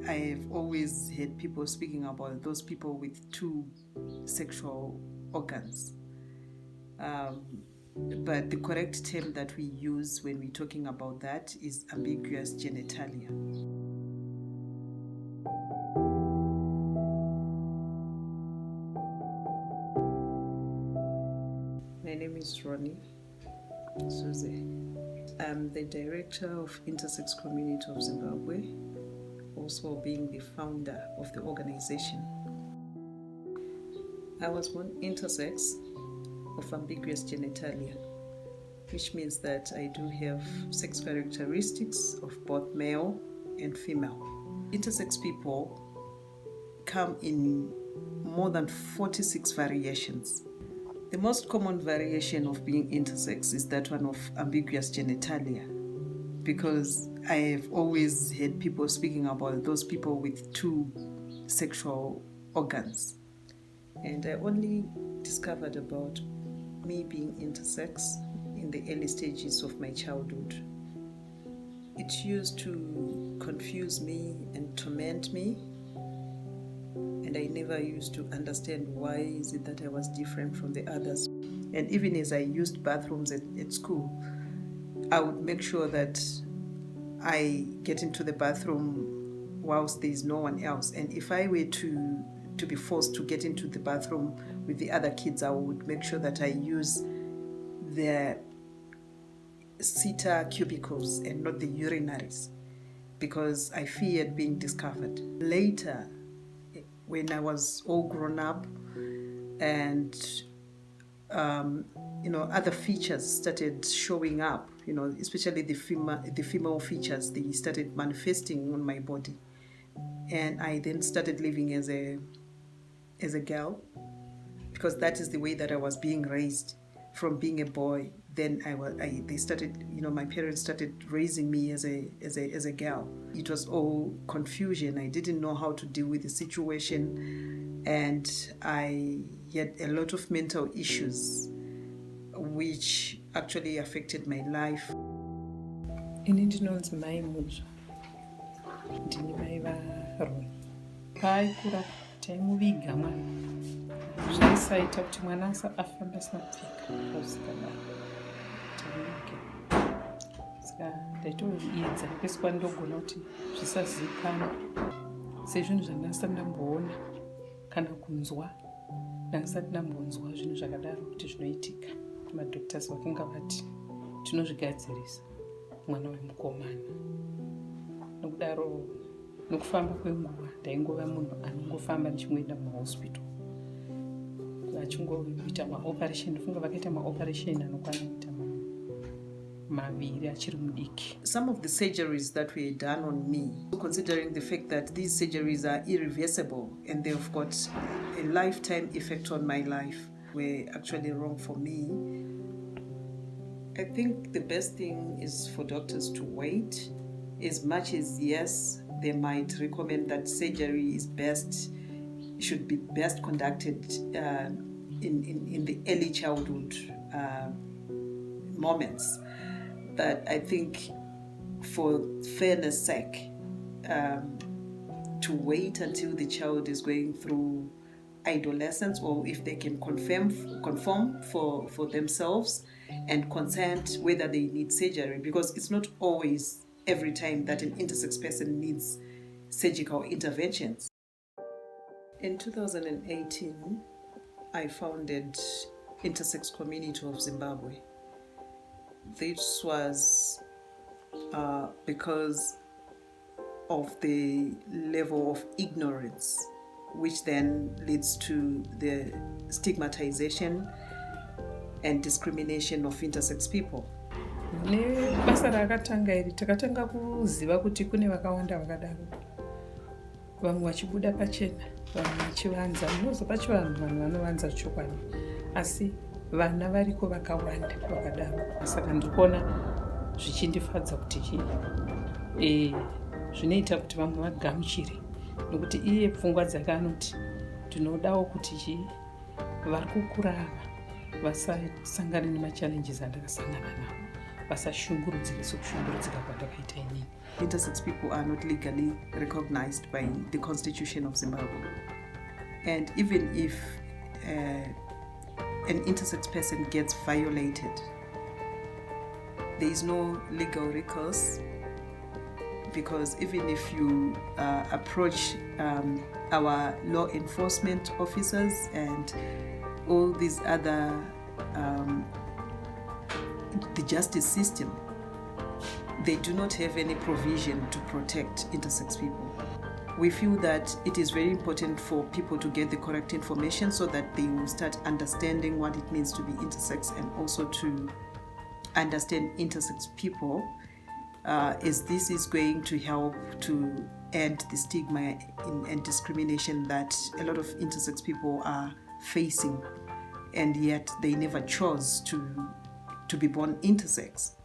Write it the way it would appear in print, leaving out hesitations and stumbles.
I've always heard people speaking about those people with two sexual organs. But the correct term that we use when we're talking about that is ambiguous genitalia. My name is Ronnie. Suze. I'm the director of Intersex Community of Zimbabwe, also being the founder of the organization. I was born intersex of ambiguous genitalia, which means that I do have sex characteristics of both male and female. Intersex people come in more than 46 variations. The most common variation of being intersex is that one of ambiguous genitalia, because I've always heard people speaking about those people with two sexual organs. And I only discovered about me being intersex in the early stages of my childhood. It used to confuse me and torment me, and I never used to understand why is it that I was different from the others. And even as I used bathrooms at school, I would make sure that I get into the bathroom whilst there is no one else. And if I were to be forced to get into the bathroom with the other kids, I would make sure that I use the seater cubicles and not the urinaries, because I feared being discovered. Later, when I was all grown up and other features started showing up, especially the female features, they started manifesting on my body. And I then started living as a girl, because that is the way that I was being raised from being a boy. Then my parents started raising me as a girl. It was all confusion. I didn't know how to deal with the situation, and I had a lot of mental issues, which actually affected my life. Ini ndinonzi mai muzva, ndini mai vaRoni. Paaikura taimuviga mwana, zvaisaita kuti mwana afamba asina kupfeka pausikadaro taimuviga. Saka ndaitoedza pese pandogona kuti zvisazivikanwa, sezvinhu zvandasati ndamboona kana kunzwa. Ndakasati ndambonzwa zvinhu zvakadaro kuti zvinoitika. Madhoktasi vakanga vati tinozvigadzirisa mwana wemukomana. Nokudaro nokufamba kwenguva ndaingova munhu anongofamba ndichimboenda muhospital vachingoita maoperation. Ndofunga vakaita maoperation anokwana kuita maviri achiri mudiki. Some of the surgeries that were done on me, considering the fact that these surgeries are irreversible and they've got a lifetime effect on my life, were actually wrong for me. I think the best thing is for doctors to wait, as much as yes, they might recommend that surgery should be best conducted in the early childhood moments. But I think for fairness sake, to wait until the child is going through adolescence, or if they can conform for themselves and consent whether they need surgery, because it's not always every time that an intersex person needs surgical interventions. In 2018, I founded Intersex Community of Zimbabwe. This was because of the level of ignorance, which then leads to the stigmatization and discrimination of intersex people. Basa rakatanga iri takatanga kuziva kuti kune vakawanda vakadaro. Vamwe vachibuda pachena, vamwe vachivanza. Munozo pachivanhu vanhu vanovanza chokwadi. Asi vana variko vakawanda vakadaro. Saka ndikuona zvichindifadza kuti zvinoita kuti vamwe vagamuchire. Nokuti iye pfungwa dzake anoti tinodawo kuti vari kukura ava vasasangana nemachallenges andakasangana nawo. pasashungurudzike sokushungurudzika kwatakaita inini. Intersex people are not legally recognized by the Constitution of Zimbabwe. And even if an intersex person gets violated, there is no legal recourse, because even if you approach our law enforcement officers and all these other, the justice system, they do not have any provision to protect intersex people. We feel that it is very important for people to get the correct information so that they will start understanding what it means to be intersex, and also to understand intersex people, as this is going to help to end the stigma and discrimination that a lot of intersex people are facing, and yet they never chose to be born intersex.